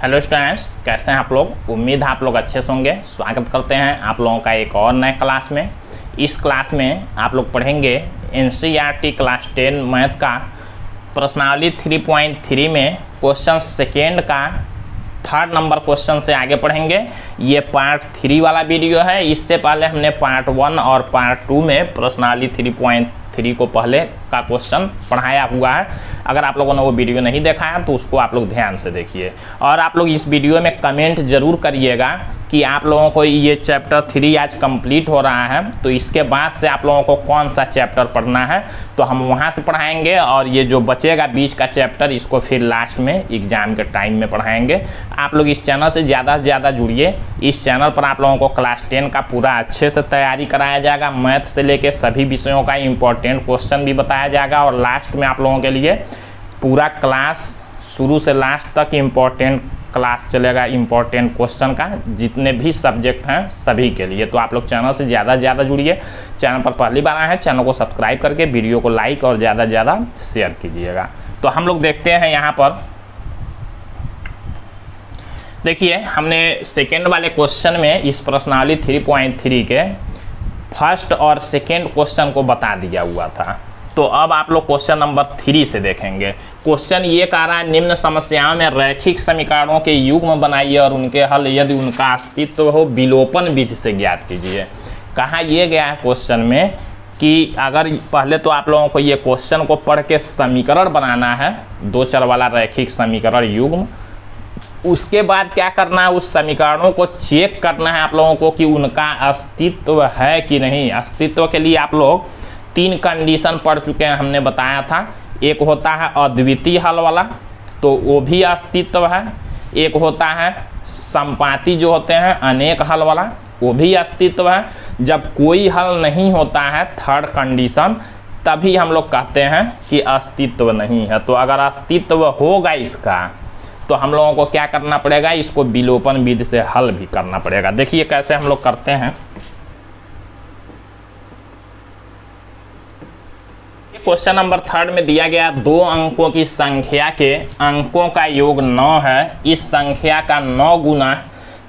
Hello students, कैसे हैं आप लोग। उम्मीद है आप लोग अच्छे से होंगे। स्वागत करते हैं आप लोगों का एक और नए क्लास में। इस क्लास में आप लोग पढ़ेंगे एनसीईआरटी क्लास 10 मैथ का प्रश्नावली 3.3 में क्वेश्चन सेकेंड का 3rd नंबर क्वेश्चन से आगे पढ़ेंगे। ये पार्ट 3 वाला वीडियो है। इससे पहले हमने पार्ट 1 और पार्ट 2 में प्रश्नावली 3.3 को पहले का क्वेश्चन पढ़ाया हुआ है। अगर आप लोगों ने वो वीडियो नहीं देखा है तो उसको आप लोग ध्यान से देखिए। और आप लोग इस वीडियो में कमेंट जरूर करिएगा कि आप लोगों को ये चैप्टर 3 आज कंप्लीट हो रहा है, तो इसके बाद से आप लोगों को कौन सा चैप्टर पढ़ना है तो हम वहाँ से पढ़ाएंगे, और ये जो बचेगा बीच का चैप्टर इसको फिर लास्ट में एग्जाम के टाइम में पढ़ाएंगे। आप लोग इस चैनल से ज़्यादा जुड़िए। इस चैनल पर आप लोगों को क्लास 10 का पूरा अच्छे से तैयारी कराया जाएगा। मैथ से लेके सभी विषयों का इंपॉर्टेंट क्वेश्चन भी बताया जाएगा, और लास्ट में आप लोगों के लिए पूरा क्लास शुरू से लास्ट तक इम्पोर्टेंट क्लास चलेगा, इम्पोर्टेंट क्वेश्चन का जितने भी सब्जेक्ट हैं सभी के लिए। तो आप लोग चैनल से ज़्यादा जुड़िए। चैनल पर पहली बार आए हैं, चैनल को सब्सक्राइब करके वीडियो को लाइक और ज़्यादा शेयर कीजिएगा। तो हम लोग देखते हैं यहाँ पर, देखिए हमने सेकेंड वाले क्वेश्चन में इस प्रश्नावली 3.3 के फर्स्ट और सेकेंड क्वेश्चन को बता दिया हुआ था। तो अब आप लोग क्वेश्चन नंबर 3 से देखेंगे। क्वेश्चन ये कह रहा है, निम्न समस्याओं में रैखिक समीकरणों के युग्म बनाइए और उनके हल यदि उनका अस्तित्व हो विलोपन विधि से ज्ञात कीजिए। कहा ये गया है क्वेश्चन में कि अगर पहले तो आप लोगों को ये क्वेश्चन को पढ़ के समीकरण बनाना है, 2 चर वाला रैखिक समीकरण युग्म। उसके बाद क्या करना है, उस समीकरणों को चेक करना है आप लोगों को कि उनका अस्तित्व है कि नहीं। अस्तित्व के लिए आप लोग 3 कंडीशन पढ़ चुके हैं, हमने बताया था। एक होता है अद्वितीय हल वाला, तो वो भी अस्तित्व है। एक होता है संपाती जो होते हैं अनेक हल वाला, वो भी अस्तित्व है। जब कोई हल नहीं होता है, 3rd कंडीशन, तभी हम लोग कहते हैं कि अस्तित्व नहीं है। तो अगर अस्तित्व होगा इसका तो हम लोगों को क्या करना पड़ेगा, इसको विलोपन विधि से हल भी करना पड़ेगा। देखिए कैसे हम लोग करते हैं। क्वेश्चन नंबर 3 में दिया गया 2 अंकों की संख्या के अंकों का योग 9 है। इस संख्या का 9 गुना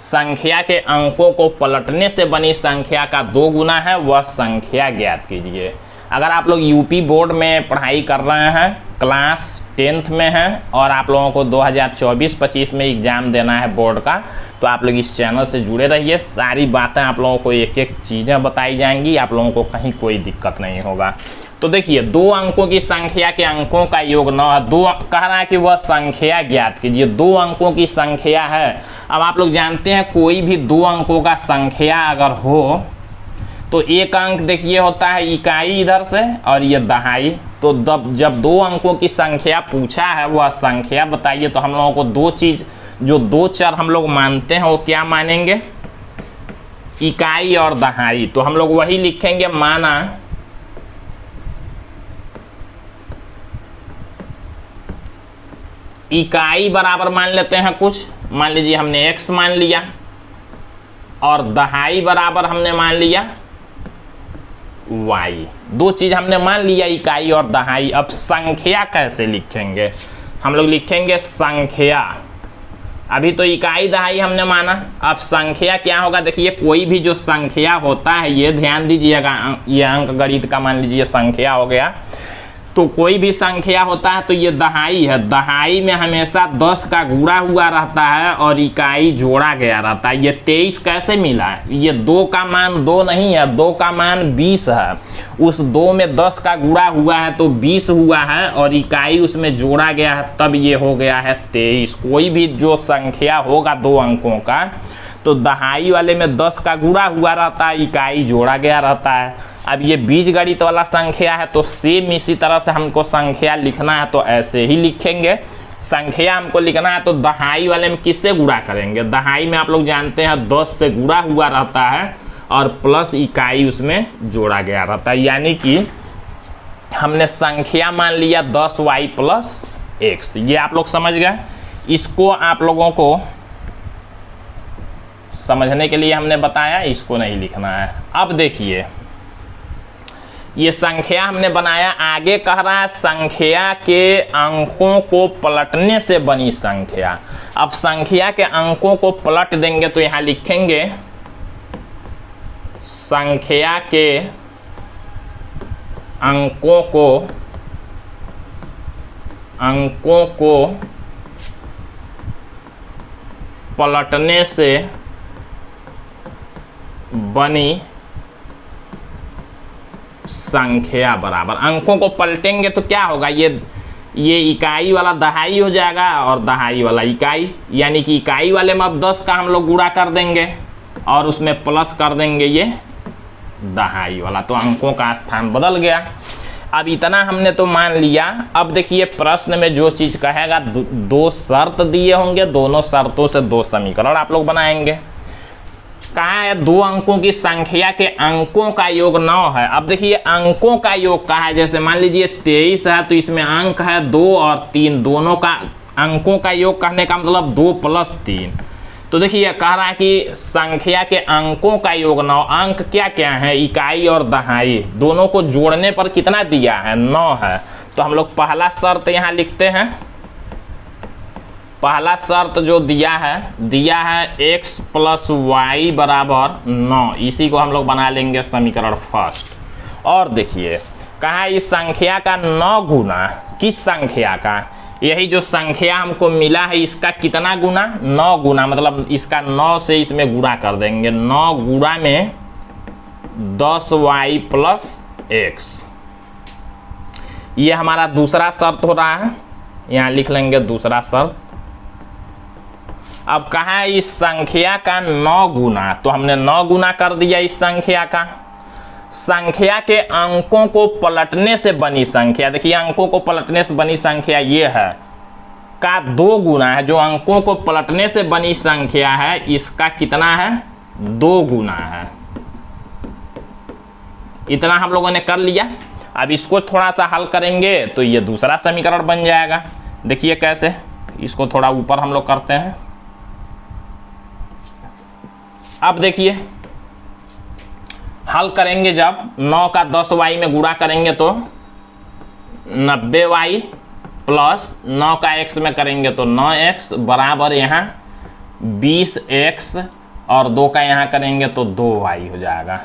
संख्या के अंकों को पलटने से बनी संख्या का 2 गुना है, वह संख्या ज्ञात कीजिए। अगर आप लोग यूपी बोर्ड में पढ़ाई कर रहे हैं, क्लास 10th में हैं और आप लोगों को 2024-25 में एग्ज़ाम देना है बोर्ड का, तो आप लोग इस चैनल से जुड़े रहिए। सारी बातें आप लोगों को एक चीज़ें बताई जाएंगी, आप लोगों को कहीं कोई दिक्कत नहीं होगा। तो देखिए 2 अंकों की संख्या के अंकों का योग 9 है। 2 कह रहा है कि वह संख्या ज्ञात कीजिए। 2 अंकों की संख्या है। अब आप लोग जानते हैं कोई भी 2 अंकों का संख्या अगर हो तो एक अंक देखिए होता है इकाई इधर से और ये दहाई। तो जब 2 अंकों की संख्या पूछा है, वह संख्या बताइए, तो हम लोगों को 2 चीज जो 2 चर हम लोग मानते हैं वो क्या मानेंगे, इकाई और दहाई। तो हम लोग वही लिखेंगे, माना इकाई बराबर मान लेते हैं कुछ, मान लीजिए हमने x मान लिया, और दहाई बराबर हमने मान लिया y। 2 चीज हमने मान लिया, इकाई और दहाई। अब संख्या कैसे लिखेंगे, हम लोग लिखेंगे संख्या। अभी तो इकाई दहाई हमने माना, अब संख्या क्या होगा। देखिए कोई भी जो संख्या होता है, ये ध्यान दीजिएगा, ये अंक गणित का मान लीजिए संख्या हो गया, तो कोई भी संख्या होता है तो ये दहाई है। दहाई में हमेशा 10 का गुणा हुआ रहता है और इकाई जोड़ा गया रहता है। ये 23 कैसे मिला है, ये 2 का मान 2 नहीं है, 2 का मान 20 है। उस 2 में 10 का गुणा हुआ है तो 20 हुआ है, और इकाई उसमें जोड़ा गया है, तब ये हो गया है 23। कोई भी जो संख्या होगा 2 अंकों का, तो दहाई वाले में 10 का गुणा हुआ रहता है, इकाई जोड़ा गया रहता है। अब ये बीजगणित वाला संख्या है, तो सेम इसी तरह से हमको संख्या लिखना है, तो ऐसे ही लिखेंगे। संख्या हमको लिखना है तो दहाई वाले में किससे गुणा करेंगे, दहाई में आप लोग जानते हैं 10 से गुणा हुआ रहता है और प्लस इकाई उसमें जोड़ा गया रहता है। यानी कि हमने संख्या मान लिया 10y + x। ये आप लोग समझ गए। इसको आप लोगों को समझने के लिए हमने बताया, इसको नहीं लिखना है। अब देखिए ये संख्या हमने बनाया, आगे कह रहा है संख्या के अंकों को पलटने से बनी संख्या। अब संख्या के अंकों को पलट देंगे तो यहां लिखेंगे संख्या के अंकों को पलटने से बनी संख्या बराबर, अंकों को पलटेंगे तो क्या होगा, ये इकाई वाला दहाई हो जाएगा और दहाई वाला इकाई, यानी कि इकाई वाले में अब 10 का हम लोग गुणा कर देंगे और उसमें प्लस कर देंगे ये दहाई वाला, तो अंकों का स्थान बदल गया। अब इतना हमने तो मान लिया। अब देखिए प्रश्न में जो चीज कहेगा, दो शर्त दिए होंगे, दोनों शर्तों से दो समीकरण आप लोग बनाएंगे। कहा है दो अंकों की संख्या के अंकों का योग 9 है। अब देखिए अंकों का योग कहा है, जैसे मान लीजिए 23 है तो इसमें अंक है 2 और 3, दोनों का अंकों का योग कहने का मतलब 2 + 3। तो देखिए कह रहा है कि संख्या के अंकों का योग 9, अंक क्या क्या है, इकाई और दहाई, दोनों को जोड़ने पर कितना दिया है, 9 है। तो हम लोग पहला शर्त यहाँ लिखते हैं। पहला शर्त जो दिया है x + y = 9, इसी को हम लोग बना लेंगे समीकरण फर्स्ट। और देखिए कहा इस संख्या का 9 गुना, किस संख्या का, यही जो संख्या हमको मिला है इसका कितना गुना, 9 गुना, मतलब इसका 9 से इसमें गुणा कर देंगे, 9 गुणा में 10y + x, ये हमारा दूसरा शर्त हो रहा है, यहाँ लिख लेंगे दूसरा शर्त। अब कहा है इस संख्या का 9 गुना, तो हमने 9 गुना कर दिया इस संख्या का। संख्या के अंकों को पलटने से बनी संख्या, देखिए अंकों को पलटने से बनी संख्या ये है, का 2 गुना है, जो अंकों को पलटने से बनी संख्या है इसका कितना है, 2 गुना है। इतना हम लोगों ने कर लिया। अब इसको थोड़ा सा हल करेंगे तो ये दूसरा समीकरण बन जाएगा। देखिए कैसे, इसको थोड़ा ऊपर हम लोग करते हैं। अब देखिए हल करेंगे, जब 9 का 10y में गुणा करेंगे तो 90y + 9 का x में करेंगे तो 9x बराबर यहाँ 20x और 2 का यहाँ करेंगे तो 2y हो जाएगा।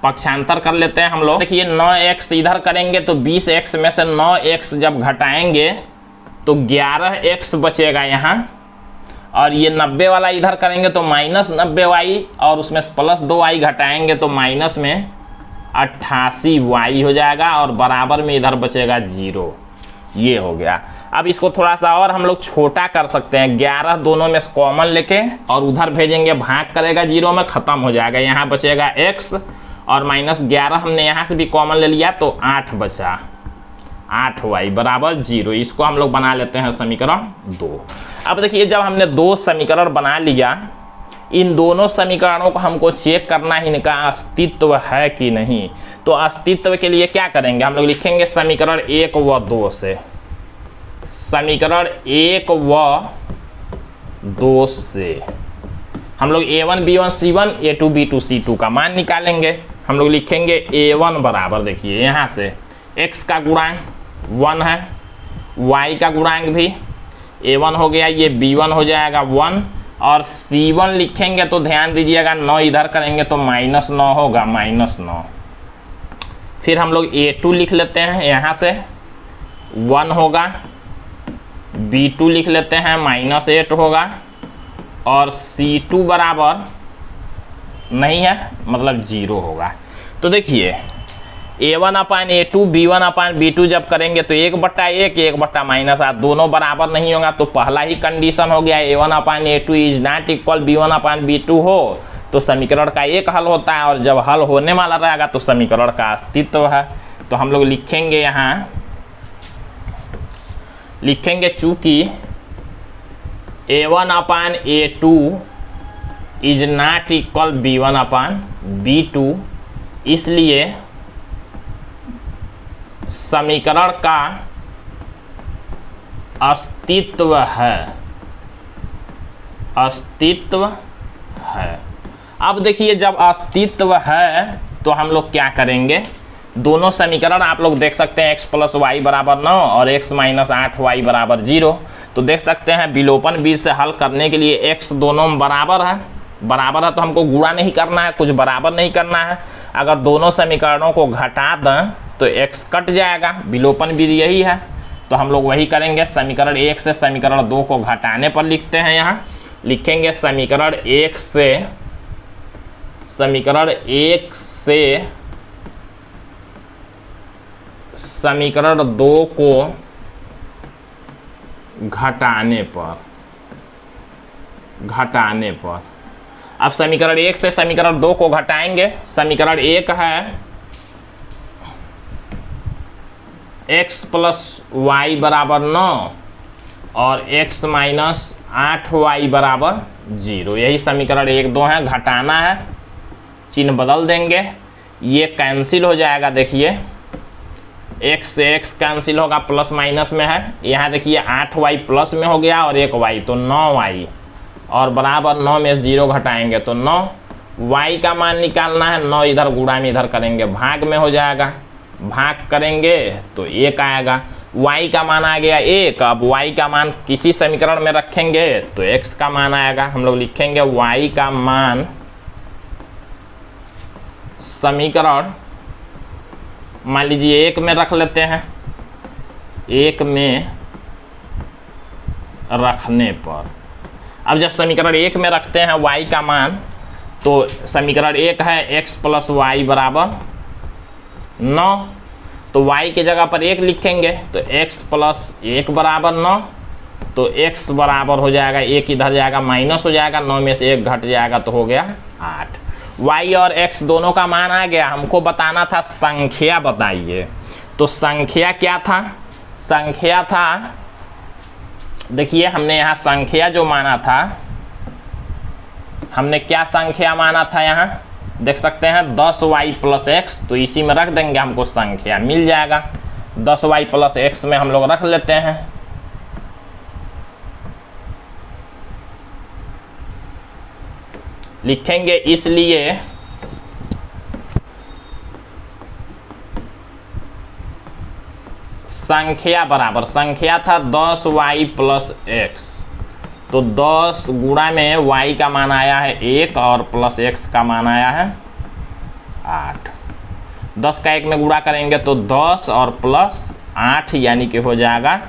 पक्षांतर कर लेते हैं हम लोग। देखिए 9x इधर करेंगे तो 20x में से 9x जब घटाएंगे तो 11x बचेगा यहाँ, और ये 90 वाला इधर करेंगे तो -90y और उसमें +2y घटाएंगे तो माइनस में 88y हो जाएगा, और बराबर में इधर बचेगा 0। ये हो गया। अब इसको थोड़ा सा और हम लोग छोटा कर सकते हैं, 11 दोनों में कॉमन लेके और उधर भेजेंगे, भाग करेगा 0 में, खत्म हो जाएगा। यहाँ बचेगा x और -11 हमने यहाँ से भी कॉमन ले लिया तो 8 बचा, 8y बराबर 0। इसको हम लोग बना लेते हैं समीकरण 2। अब देखिए जब हमने 2 समीकरण बना लिया, इन दोनों समीकरणों को हमको चेक करना है इनका अस्तित्व है कि नहीं। तो अस्तित्व के लिए क्या करेंगे, हम लोग लिखेंगे समीकरण 1 व 2 से, समीकरण 1 व 2 से हम लोग a1 b1 c1 a2 b2 c2 का मान निकालेंगे। हम लोग लिखेंगे a1 बराबर, देखिए यहाँ से x का गुणांक 1 है, y का गुणांक भी a1 हो गया, ये b1 हो जाएगा 1, और c1 लिखेंगे तो ध्यान दीजिएगा 9 इधर करेंगे तो -9 होगा, -9। फिर हम लोग a2 लिख लेते हैं, यहाँ से 1 होगा, b2 लिख लेते हैं -8 होगा, और c2 बराबर नहीं है मतलब 0 होगा। तो देखिए a1/a2 b1/b2 जब करेंगे तो 1/1 1/-8 दोनों बराबर नहीं होगा, तो पहला ही कंडीशन हो गया a1/a2 is not equal b1/b2 हो तो समीकरण का एक हल होता है, और जब हल होने वाला रहेगा तो समीकरण का अस्तित्व है। तो हम लोग लिखेंगे यहाँ, लिखेंगे चूंकि a1/a2 is not equal b1/b2, इसलिए समीकरण का अस्तित्व है, अस्तित्व है। अब देखिए जब अस्तित्व है तो हम लोग क्या करेंगे, दोनों समीकरण आप लोग देख सकते हैं, x प्लस वाई बराबर 9 और x माइनस 8y बराबर 0। तो देख सकते हैं विलोपन विधि से हल करने के लिए x दोनों में बराबर है तो हमको गुणा नहीं करना है, कुछ बराबर नहीं करना है। अगर दोनों समीकरणों को घटा दें तो x कट जाएगा, विलोपन विधि यही है। तो हम लोग वही करेंगे, समीकरण 1 से समीकरण 2 को घटाने पर लिखते हैं। यहाँ लिखेंगे समीकरण 1 से समीकरण 2 को घटाने पर अब समीकरण 1 से समीकरण 2 को घटाएंगे। समीकरण 1 है x प्लस वाई बराबर 9 और x माइनस 8y बराबर 0। यही समीकरण 1 2 है। घटाना है, चिन्ह बदल देंगे, ये कैंसिल हो जाएगा। देखिए x से x कैंसिल होगा, प्लस माइनस में है। यहाँ देखिए 8y प्लस में हो गया और 1y तो 9y और बराबर 9 में 0 घटाएंगे तो 9। y का मान निकालना है, 9 इधर गुणा में इधर करेंगे, भाग में हो जाएगा, भाग करेंगे तो 1 आएगा। y का मान आ गया 1। अब y का मान किसी समीकरण में रखेंगे तो x का मान आएगा। हम लोग लिखेंगे y का मान समीकरण मान लीजिए 1 में रख लेते हैं। 1 में रखने पर अब जब समीकरण 1 में रखते हैं y का मान, तो समीकरण 1 है x प्लस वाई बराबर 9। तो y की जगह पर 1 लिखेंगे तो x प्लस 1 बराबर 9। तो x बराबर हो जाएगा, 1 इधर जाएगा माइनस हो जाएगा, 9 में से 1 घट जाएगा तो हो गया 8। y और x दोनों का मान आ गया। हमको बताना था संख्या बताइए। तो संख्या क्या था? संख्या था, देखिए हमने यहाँ संख्या जो माना था, हमने क्या संख्या माना था, यहाँ देख सकते हैं 10y प्लस x। तो इसी में रख देंगे, हमको संख्या मिल जाएगा। 10y प्लस x में हम लोग रख लेते हैं। लिखेंगे इसलिए संख्या बराबर, संख्या था 10y प्लस x। तो 10 गुणा में y का मान आया है 1 और प्लस x का मान आया है 8। 10 का 1 में गुणा करेंगे तो 10 और प्लस 8 यानी कि हो जाएगा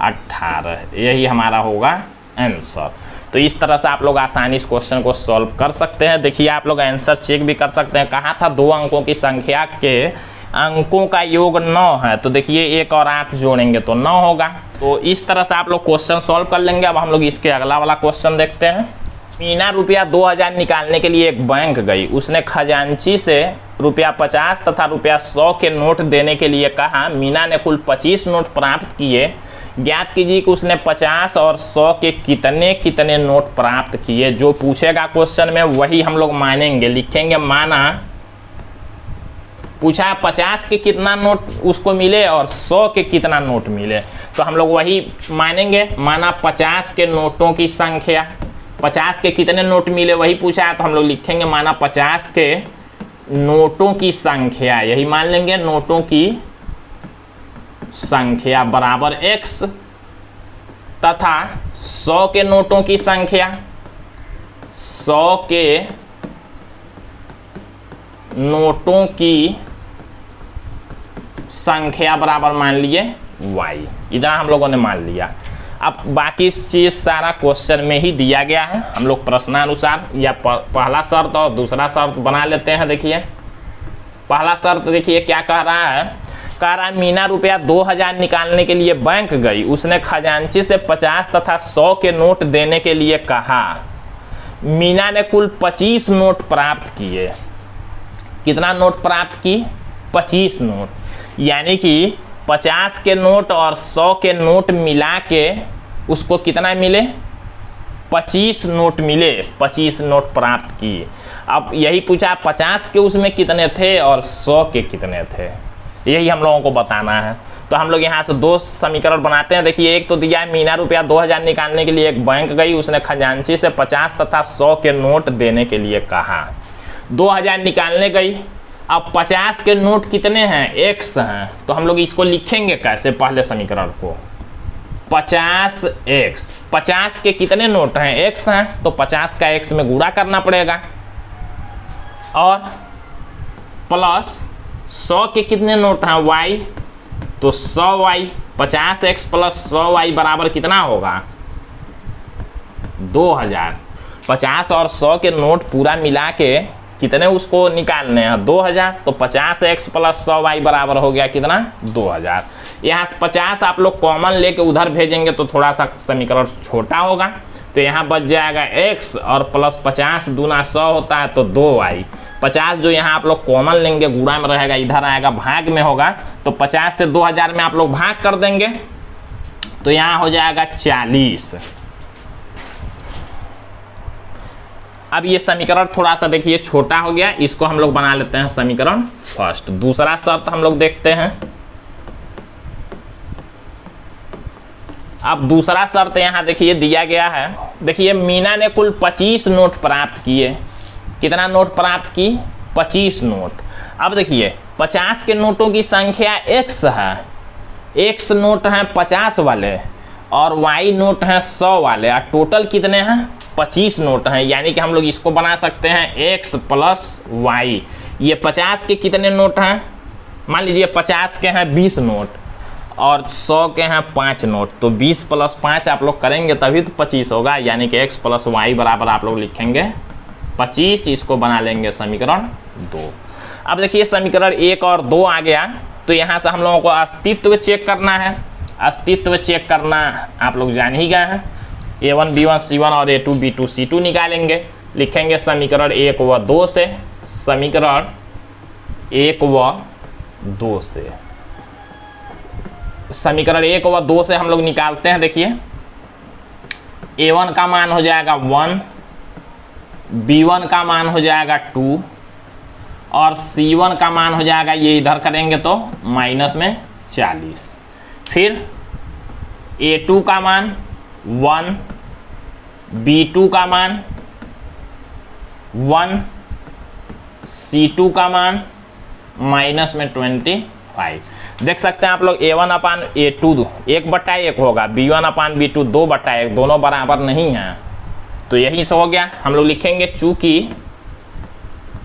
18। यही हमारा होगा आंसर। तो इस तरह से आप लोग आसानी इस क्वेश्चन को सॉल्व कर सकते हैं। देखिए आप लोग आंसर चेक भी कर सकते हैं। कहा था 2 अंकों की संख्या के अंकों का योग 9 है। तो देखिए 1 और 8 जोड़ेंगे तो 9 होगा। तो इस तरह से आप लोग क्वेश्चन सॉल्व कर लेंगे। अब हम लोग इसके अगला वाला क्वेश्चन देखते हैं। मीना रुपया 2000 निकालने के लिए एक बैंक गई। उसने खजांची से रुपया 50 तथा रुपया 100 के नोट देने के लिए कहा। मीना ने कुल 25 नोट प्राप्त किए। ज्ञात कीजिए कि उसने 50 और 100 के कितने कितने नोट प्राप्त किए। जो पूछेगा क्वेश्चन में वही हम लोग मानेंगे। लिखेंगे माना, पूछा 50 के कितना नोट उसको मिले और 100 के कितना नोट मिले, तो हम लोग वही मानेंगे। माना 50 के नोटों की संख्या, 50 के कितने नोट मिले वही पूछा है, तो हम लोग लिखेंगे माना 50 के नोटों की संख्या, यही मान लेंगे नोटों की संख्या बराबर x तथा 100 के नोटों की संख्या, 100 के नोटों की संख्या बराबर मान लिए y। इधर हम लोगों ने मान लिया। अब बाकी चीज सारा क्वेश्चन में ही दिया गया है। हम लोग प्रश्नानुसार या पहला शर्त और दूसरा शर्त बना लेते हैं। देखिए पहला शर्त देखिए क्या कह रहा है। कह रहा है मीना रुपया 2000 निकालने के लिए बैंक गई। उसने खजांची से 50 तथा 100 के नोट देने के लिए कहा। मीना ने कुल 25 नोट प्राप्त किए। कितना नोट प्राप्त की? 25 नोट। यानी कि 50 के नोट और 100 के नोट मिला के उसको कितना मिले? 25 नोट मिले। 25 नोट प्राप्त किए। अब यही पूछा 50 के उसमें कितने थे और 100 के कितने थे, यही हम लोगों को बताना है। तो हम लोग यहाँ से 2 समीकरण बनाते हैं। देखिए एक तो दिया है मीना रुपया 2000 निकालने के लिए एक बैंक गई। उसने खजांची से 50 तथा 100 के नोट देने के लिए कहा। 2000 निकालने गई। अब 50 के नोट कितने हैं, x हैं, तो हम लोग इसको लिखेंगे कैसे, पहले समीकरण को 50x, 50 के कितने नोट हैं, x हैं, तो 50 का x में गुणा करना पड़ेगा, और प्लस 100 के कितने नोट हैं, y, तो 100y, 50x प्लस 100y बराबर कितना होगा, 2000। 50 और 100 के नोट पूरा मिला के कितने उसको निकालने हैं, 2000, तो 50x प्लस 100y बराबर हो गया कितना, 2000। यहाँ 50 आप लोग कॉमन लेके उधर भेजेंगे तो थोड़ा सा समीकरण छोटा होगा, तो यहाँ बच जाएगा x और प्लस 50 दूना 100 होता है तो 2y। 50 जो यहाँ आप लोग कॉमन लेंगे गुणा में रहेगा, इधर आएगा भाग में होगा, तो 50 से 2000 में आप लोग भाग कर देंगे तो यहाँ हो जाएगा 40। अब ये समीकरण थोड़ा सा देखिए छोटा हो गया, इसको हम लोग बना लेते हैं समीकरण फर्स्ट। दूसरा शर्त हम लोग देखते हैं। अब दूसरा शर्त यहाँ देखिए दिया गया है, देखिए मीना ने कुल 25 नोट प्राप्त किए। कितना नोट प्राप्त की, 25 नोट। अब देखिए 50 के नोटों की संख्या x है, x नोट हैं 50 वाले और y नोट हैं 100 वाले, और टोटल कितने हैं, 25 नोट हैं। यानी कि हम लोग इसको बना सकते हैं x प्लस y। ये 50 के कितने नोट हैं, मान लीजिए 50 के हैं 20 नोट और 100 के हैं 5 नोट, तो 20 प्लस 5 आप लोग करेंगे तभी तो 25 होगा, यानी कि x प्लस y बराबर आप लोग लिखेंगे 25। इसको बना लेंगे समीकरण 2। अब देखिए समीकरण 1 और 2 आ गया, तो यहाँ से हम लोगों को अस्तित्व चेक करना है। अस्तित्व चेक करना आप लोग जान ही गए हैं, a1 b1 c1 और a2 b2 c2 निकालेंगे। लिखेंगे समीकरण 1 व 2 से, समीकरण 1 व 2 से, समीकरण 1 व 2 से हम लोग निकालते हैं। देखिए a1 का मान हो जाएगा 1, b1 का मान हो जाएगा 2 और c1 का मान हो जाएगा, ये इधर करेंगे तो माइनस में 40। फिर a2 का मान 1, b2 का मान 1, c2 का मान माइनस में 25। देख सकते हैं आप लोग a1 अपान a2 1/1 होगा, b1 अपान b2 2/1, दोनों बराबर नहीं हैं, तो यही से हो गया। हम लोग लिखेंगे चूंकि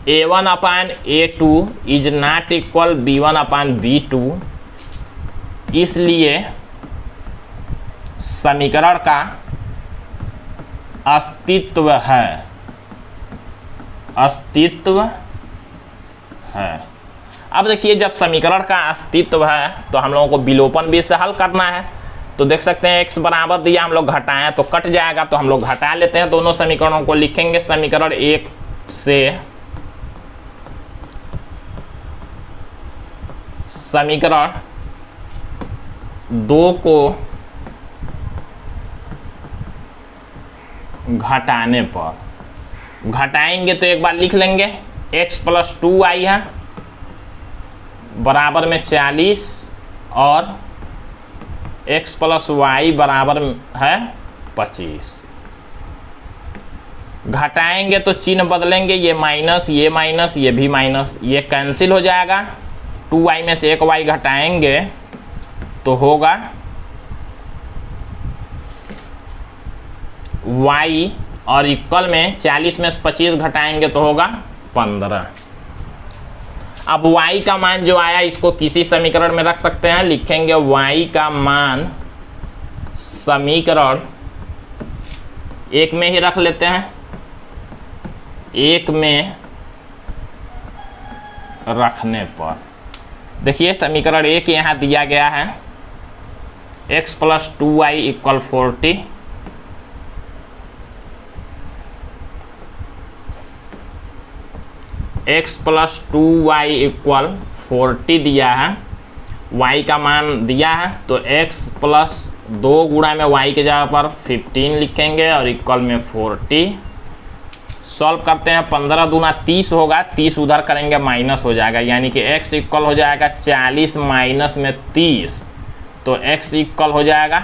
a1 upon a2 is not equal b1 upon b2, इसलिए समीकरण का अस्तित्व है, अस्तित्व है। अब देखिए जब समीकरण का अस्तित्व है तो हम लोगों को विलोपन भी से हल करना है। तो देख सकते हैं x बराबर दिया, हम लोग घटाएं तो कट जाएगा, तो हम लोग घटा लेते हैं दोनों समीकरणों को। लिखेंगे समीकरण 1 से समीकरण 2 को घटाने पर, घटाएंगे तो एक बार लिख लेंगे x प्लस 2y है बराबर में 40 और x प्लस y बराबर है 25। घटाएंगे तो चिन्ह बदलेंगे, ये माइनस ये भी माइनस, ये कैंसिल हो जाएगा। 2y में से एक y घटाएंगे तो होगा y और इक्वल में 40 में से 25 घटाएंगे तो होगा 15। अब y का मान जो आया इसको किसी समीकरण में रख सकते हैं। लिखेंगे y का मान समीकरण 1 में ही रख लेते हैं, 1 में रखने पर देखिए समीकरण 1 यहाँ दिया गया है x plus 2y equal 40, x plus 2y equal 40 दिया है, y का मान दिया है, तो x प्लस 2 गुणा में y के जगह पर 15 लिखेंगे और इक्वल में 40। सॉल्व करते हैं, 15 दूना 30 होगा, 30 उधर करेंगे माइनस हो जाएगा, यानी कि x इक्वल हो जाएगा 40 माइनस में 30, तो x इक्वल हो जाएगा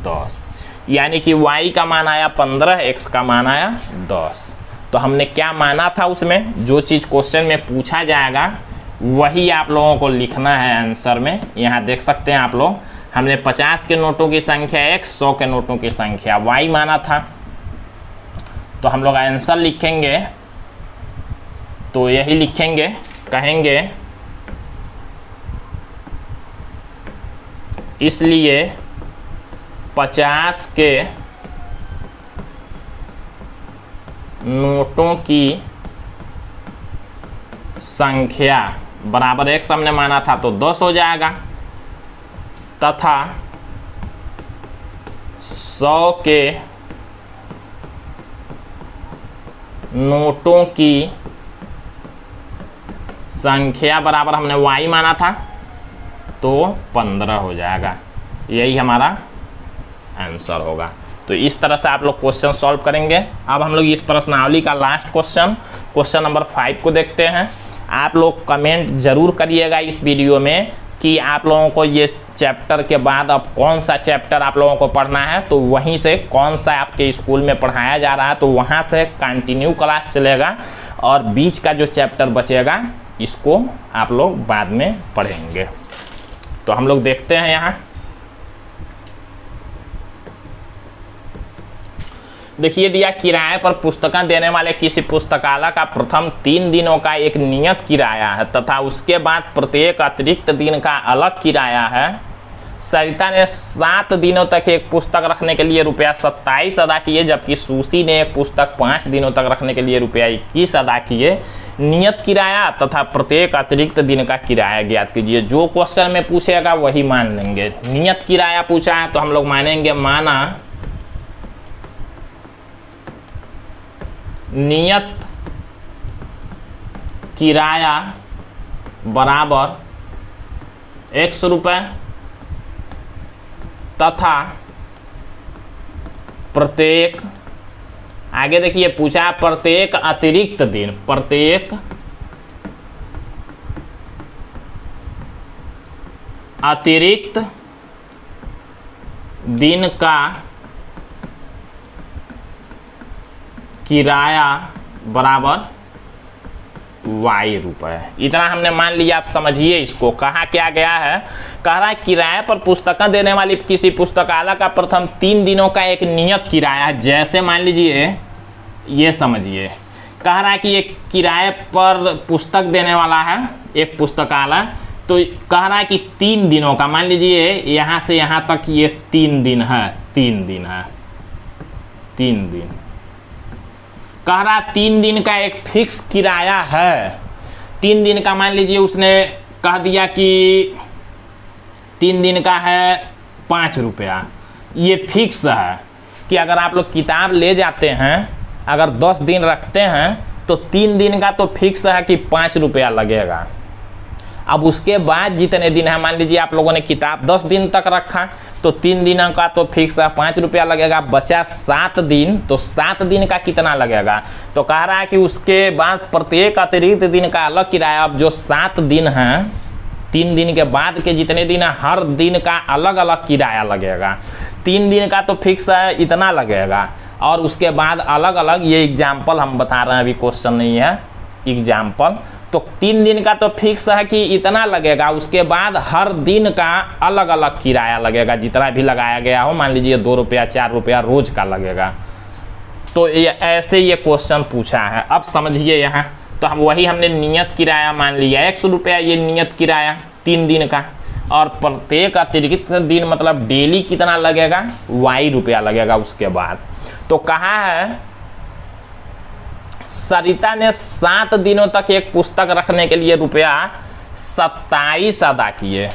10। यानी कि y का मान आया 15, x का मान आया 10। तो हमने क्या माना था उसमें, जो चीज़ क्वेश्चन में पूछा जाएगा वही आप लोगों को लिखना है आंसर में। यहाँ देख सकते हैं आप लोग, हमने 50 के नोटों की संख्या x, 100 के नोटों की संख्या y माना था। तो हम लोग आंसर लिखेंगे तो यही लिखेंगे, कहेंगे इसलिए 50 के नोटों की संख्या बराबर x हमने माना था तो 10 हो जाएगा, तथा 100 के नोटों की संख्या बराबर हमने y माना था तो 15 हो जाएगा। यही हमारा आंसर होगा। तो इस तरह से आप लोग क्वेश्चन सॉल्व करेंगे। अब हम लोग इस प्रश्नावली का लास्ट क्वेश्चन नंबर 5 को देखते हैं। आप लोग कमेंट जरूर करिएगा इस वीडियो में कि आप लोगों को ये चैप्टर के बाद अब कौन सा चैप्टर आप लोगों को पढ़ना है, तो वहीं से कौन सा आपके स्कूल में पढ़ाया जा रहा है तो वहाँ से कंटिन्यू क्लास चलेगा, और बीच का जो चैप्टर बचेगा इसको आप लोग बाद में पढ़ेंगे। तो हम लोग देखते हैं यहाँ, देखिए दिया, किराए पर पुस्तकें देने वाले किसी पुस्तकालय का प्रथम 3 दिनों का एक नियत किराया है तथा उसके बाद प्रत्येक अतिरिक्त दिन का अलग किराया है। सरिता ने 7 दिनों तक एक पुस्तक रखने के लिए रुपया 27 अदा किए, जबकि सुशी ने एक पुस्तक 5 दिनों तक रखने के लिए रुपया 21 अदा किए। नियत किराया तथा प्रत्येक अतिरिक्त दिन का किराया ज्ञात कीजिए। जो क्वेश्चन में पूछेगा वही मान लेंगे। नियत किराया पूछा है तो हम लोग मानेंगे माना नियत किराया बराबर x रुपये तथा प्रत्येक, आगे देखिए पूछा प्रत्येक अतिरिक्त दिन, प्रत्येक अतिरिक्त दिन का किराया बराबर y रुपये। इतना हमने मान लिया। आप समझिए इसको, कहा क्या गया है, कह रहा है किराए पर पुस्तकें देने वाली किसी पुस्तकालय का प्रथम 3 दिनों का एक नियत किराया है। जैसे मान लीजिए, ये समझिए, कह रहा है कि ये किराए पर पुस्तक देने वाला है एक पुस्तकालय, तो कह रहा है कि 3 दिनों का, मान लीजिए यहाँ से यहाँ तक ये 3 दिन है, 3 दिन है, 3 दिन, कह रहा 3 दिन का एक फिक्स किराया है। 3 दिन का मान लीजिए उसने कह दिया कि 3 दिन का है 5 रुपया। ये फिक्स है कि अगर आप लोग किताब ले जाते हैं, अगर 10 दिन रखते हैं तो 3 दिन का तो फिक्स है कि 5 रुपया लगेगा। अब उसके बाद जितने दिन है, मान लीजिए आप लोगों ने किताब 10 दिन तक रखा तो 3 दिनों का तो फिक्स है 5 रुपया लगेगा। बचा 7 दिन, तो 7 दिन का कितना लगेगा, तो कह रहा है कि उसके बाद प्रत्येक अतिरिक्त दिन का अलग किराया। अब जो 7 दिन हैं, 3 दिन के बाद के जितने दिन है, हर दिन का अलग अलग किराया लगेगा। 3 दिन का तो फिक्स है इतना लगेगा, और उसके बाद अलग अलग, ये एग्जाम्पल हम बता रहे हैं, अभी क्वेश्चन नहीं है, एग्जाम्पल। तो 3 दिन का तो फिक्स है कि इतना लगेगा, उसके बाद हर दिन का अलग अलग किराया लगेगा, जितना भी लगाया गया हो, मान लीजिए 2 रुपया 4 रुपया रोज का लगेगा। तो ये ऐसे ये क्वेश्चन पूछा है। अब समझिए यहाँ, तो हम वही हमने नियत किराया मान लिया x रुपया, ये नियत किराया 3 दिन का, और प्रत्येक अतिरिक्त दिन मतलब डेली कितना लगेगा, y रुपया लगेगा उसके बाद। तो कहा है सरिता ने 7 दिनों तक एक पुस्तक रखने के लिए रुपया 27 अदा किए।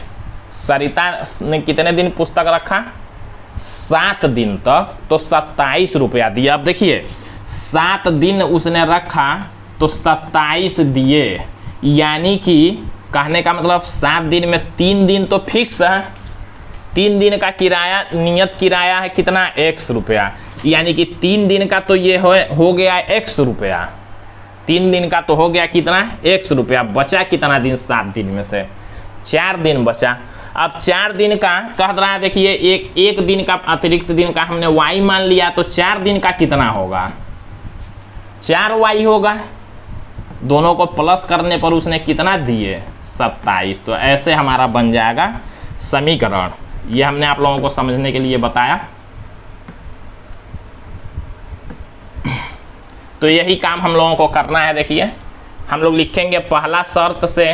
सरिता ने कितने दिन पुस्तक रखा, 7 दिन तक, तो 27 रुपया दिया। अब देखिए 7 दिन उसने रखा तो 27 दिए, यानी कि कहने का मतलब 7 दिन में 3 दिन तो फिक्स है, 3 दिन का किराया, नियत किराया है कितना, x रुपया, यानी कि 3 दिन का तो ये हो गया x रुपया, 3 दिन का तो हो गया कितना, x रुपया। बचा कितना दिन, 7 दिन में से 4 दिन बचा। अब 4 दिन का कह रहा है, देखिए एक दिन का अतिरिक्त दिन का हमने y मान लिया, तो 4 दिन का कितना होगा, 4y होगा। दोनों को प्लस करने पर उसने कितना दिए, 27। तो ऐसे हमारा बन जाएगा समीकरण। ये हमने आप लोगों को समझने के लिए बताया। तो यही काम हम लोगों को करना है। देखिए हम लोग लिखेंगे पहला शर्त से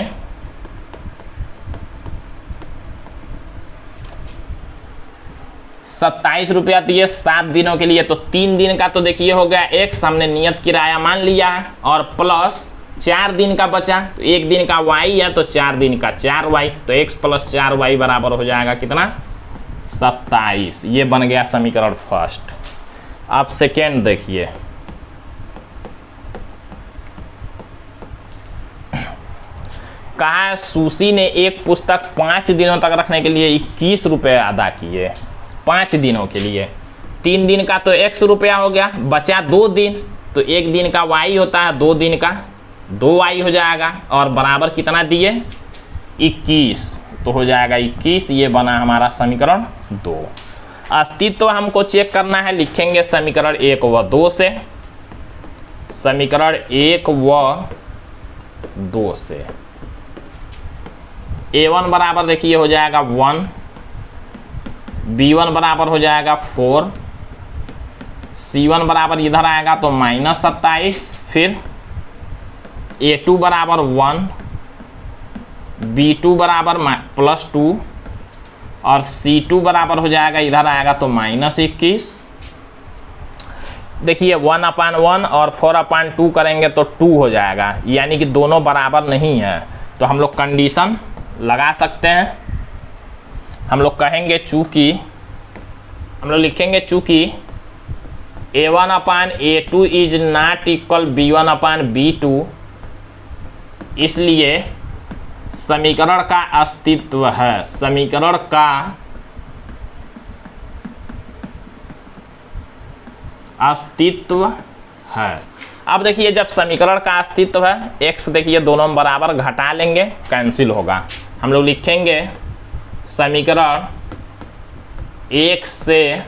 27 रुपया दिए 7 दिनों के लिए, तो 3 दिन का तो देखिए हो गया x, हमने नियत किराया मान लिया है, और प्लस 4 दिन का बचा, तो 1 दिन का y है तो 4 दिन का 4y, तो x प्लस 4y बराबर हो जाएगा कितना 27। ये बन गया समीकरण फर्स्ट। अब सेकेंड देखिए, कहा है सुशी ने एक पुस्तक 5 दिनों तक रखने के लिए 21 रुपये अदा किए 5 दिनों के लिए। 3 दिन का तो x रुपया हो गया, बचा 2 दिन, तो 1 दिन का y होता है, 2 दिन का 2y हो जाएगा, और बराबर कितना दिए 21, तो हो जाएगा 21। ये बना हमारा समीकरण 2। अस्तित्व हमको चेक करना है, लिखेंगे समीकरण 1 व 2 से। समीकरण 1 व 2 से a1 बराबर देखिए हो जाएगा 1, b1 बराबर हो जाएगा 4, c1 बराबर इधर आएगा तो -27, फिर a2 बराबर 1, b2 बराबर +2, और c2 बराबर हो जाएगा इधर आएगा तो -21। देखिए 1/1 और 4/2 करेंगे तो 2 हो जाएगा, यानी कि दोनों बराबर नहीं है, तो हम लोग कंडीशन लगा सकते हैं। हम लोग कहेंगे चूंकि, हम लोग लिखेंगे चूंकि a1/a2 is not equal b1/b2, इसलिए समीकरण का अस्तित्व है। समीकरण का अस्तित्व है। अब देखिए जब समीकरण का अस्तित्व है, x देखिए दोनों बराबर घटा लेंगे, कैंसिल होगा। हम लोग लिखेंगे समीकरण 1 से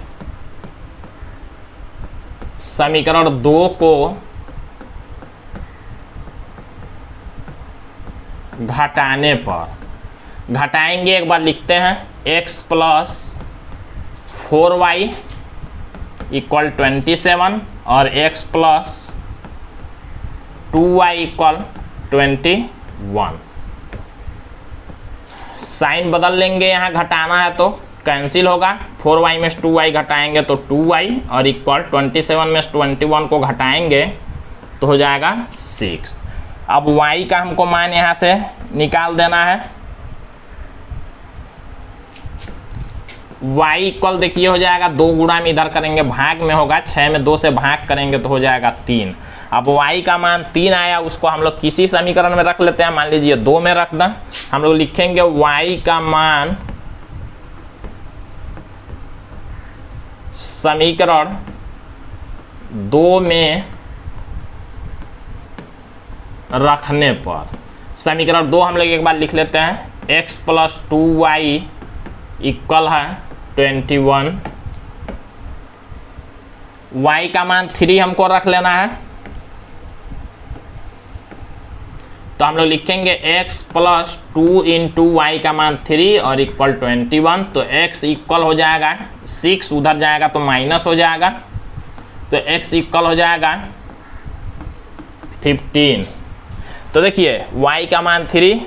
समीकरण 2 को घटाने पर, घटाएंगे एक बार लिखते हैं x प्लस 4y इक्वल 27 और x plus 2y equal 21। Sign बदल लेंगे, यहाँ घटाना है तो कैंसिल होगा, 4y में 2y घटाएंगे तो 2y, और इक्वल 27 में 21 को घटाएंगे तो हो जाएगा 6। अब y का हमको मान यहाँ से निकाल देना है। y इक्वल देखिए हो जाएगा 2 गुणा में इधर करेंगे भाग में होगा, 6 में 2 से भाग करेंगे तो हो जाएगा 3। अब y का मान 3 आया, उसको हम लोग किसी समीकरण में रख लेते हैं, मान लीजिए 2 में रख दें। हम लोग लिखेंगे y का मान समीकरण 2 में रखने पर, समीकरण 2 हम लोग एक बार लिख लेते हैं, x प्लस 2y इक्वल है 21, y का मान 3 हमको रख लेना है, तो हम लोग लिखेंगे x प्लस 2 इंटू वाई का मान 3 और इक्वल 21, तो x इक्वल हो जाएगा 6, उधर जाएगा तो माइनस हो जाएगा, तो x इक्वल हो जाएगा 15। तो देखिए y का मान 3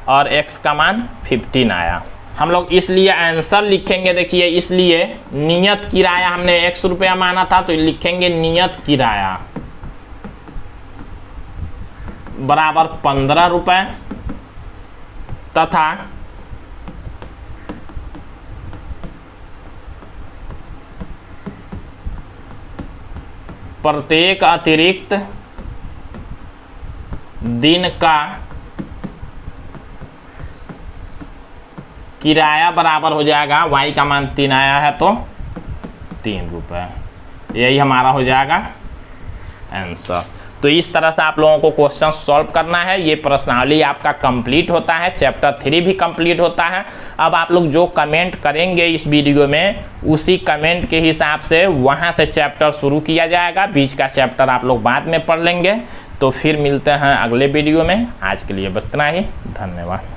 और x का मान 15 आया। हम लोग इसलिए आंसर लिखेंगे, देखिए इसलिए नियत किराया हमने x रुपया माना था, तो लिखेंगे नियत किराया बराबर 15 रुपये तथा प्रत्येक अतिरिक्त दिन का किराया बराबर हो जाएगा, y का मान 3 आया है तो 3 रुपये। यही हमारा हो जाएगा आंसर। तो इस तरह से आप लोगों को क्वेश्चन सॉल्व करना है। ये प्रश्नावली आपका कंप्लीट होता है, चैप्टर 3 भी कंप्लीट होता है। अब आप लोग जो कमेंट करेंगे इस वीडियो में, उसी कमेंट के हिसाब से वहाँ से चैप्टर शुरू किया जाएगा, बीच का चैप्टर आप लोग बाद में पढ़ लेंगे। तो फिर मिलते हैं अगले वीडियो में। आज के लिए बस इतना ही, धन्यवाद।